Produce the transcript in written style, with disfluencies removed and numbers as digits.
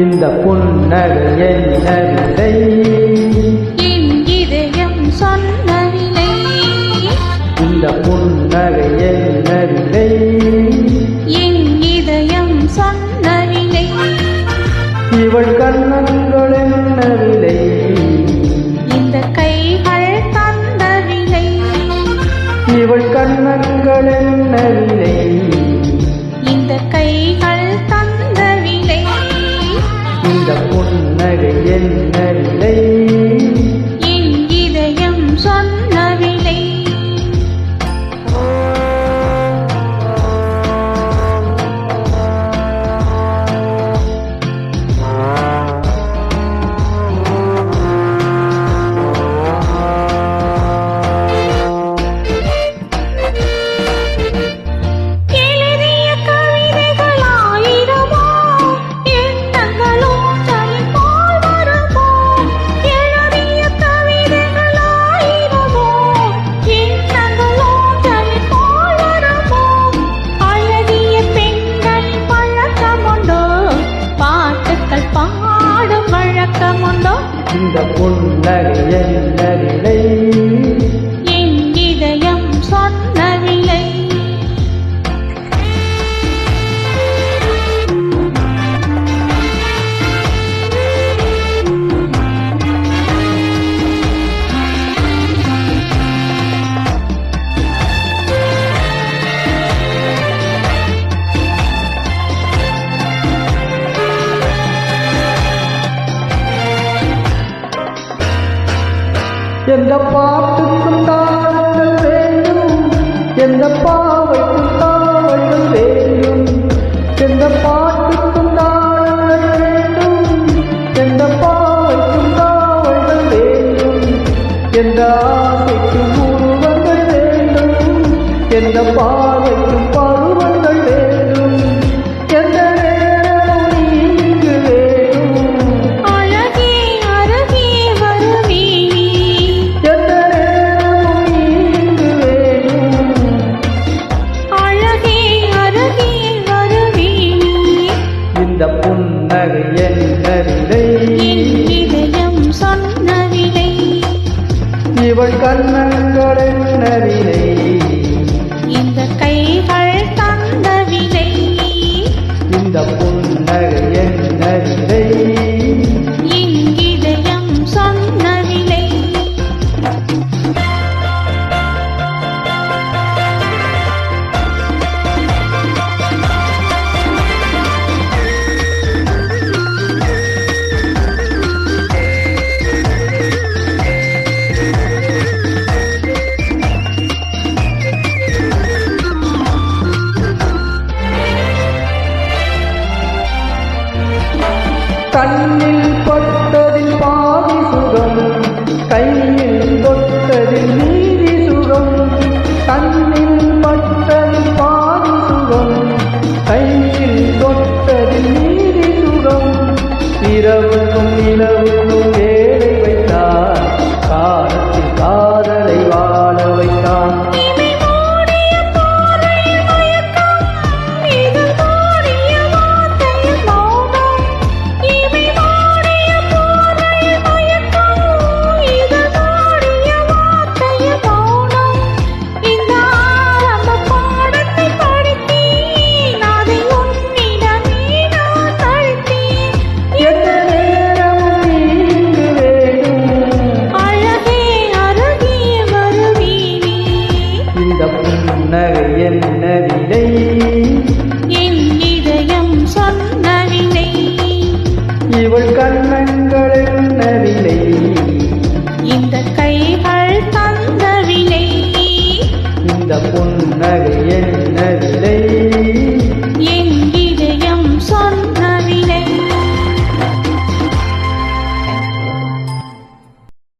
இந்த புன்னகை என்ன விலை? என் இதயம் சொன்ன விலை. இந்த புன்னகை என்ன விலை? என் இதயம் சொன்ன விலை. இவள் கண்ணங்கள் என்ன விலை? இந்த கைகள் தந்த விலை. இவள் கண்ணங்கள் என்ன விலை? இந்த கைகள் தந்த விலை. இந்த புன்னகை என்ன விலை? என் இதயம் சொன்ன விலை. இந்த புன்னகை என்ன விலை? என் இதயம் சொன்ன விலை. எந்த பாட்டுக்கும் தாளங்கள் வேண்டும், எந்த பாவைக்கும் தாவல்கள் வேண்டும். எந்த பாட்டுக்கும் தாளங்கள் வேண்டும், எந்த பாவைக்கும் தாவல்கள் வேண்டும். எந்த ஆசைக்கும் உருவங்கள் வேண்டும், எந்த பார்வைக்கும் பருவங்கள் வேண்டும். எந்த நேரமும் இங்கு வேண்டும். அழகே அருகே வருவி. எந்த நேரமும் இங்கு வேண்டும். அழகே அருகே வருவி. இந்த புன்னகை என்ன விலை? என் இதயம் சொன்ன விலை. இவள் கண்ணங்கள் என்ன விலை? இந்த கைகள் தந்த விலை. இந்த புன்னகை என்ன விலை? என் இதயம் சொன்ன விலை. கண்ணில் பட்டதில் பாதி சுகம், கையில் தொட்டதில் மீதி சுகம். கண்ணில் பட்டதில் பாதி சுகம், கையில் தொட்டதில் மீதி சுகம். இரவுக்கும் நிலவுக்கும் வேலை வைத்தார், காலத்தில் காதலை வாழ வைத்தான். இமை மூடிய பார்வையில் மயக்கம், இதழ் மூடிய வார்த்தையில் மௌனம். இமை மூடிய பார்வையில் மயக்கம், இதழ் மூடிய வார்த்தையில் மௌனம். இந்த ஆரம்ப பாடத்தை படித்தேன், அதை உன்னிடமே நான் கழித்தேன். எந்த நேரமும் இங்கு வேண்டும். அழகே அருகே வருவி நீ. இந்த புன்னகை என்ன விலை? என் இதயம் சொன்ன விலை. இவள் கண்ணங்கள் என்ன விலை? இந்த கைகள் தந்த விலை. இந்த புன்னகை என்ன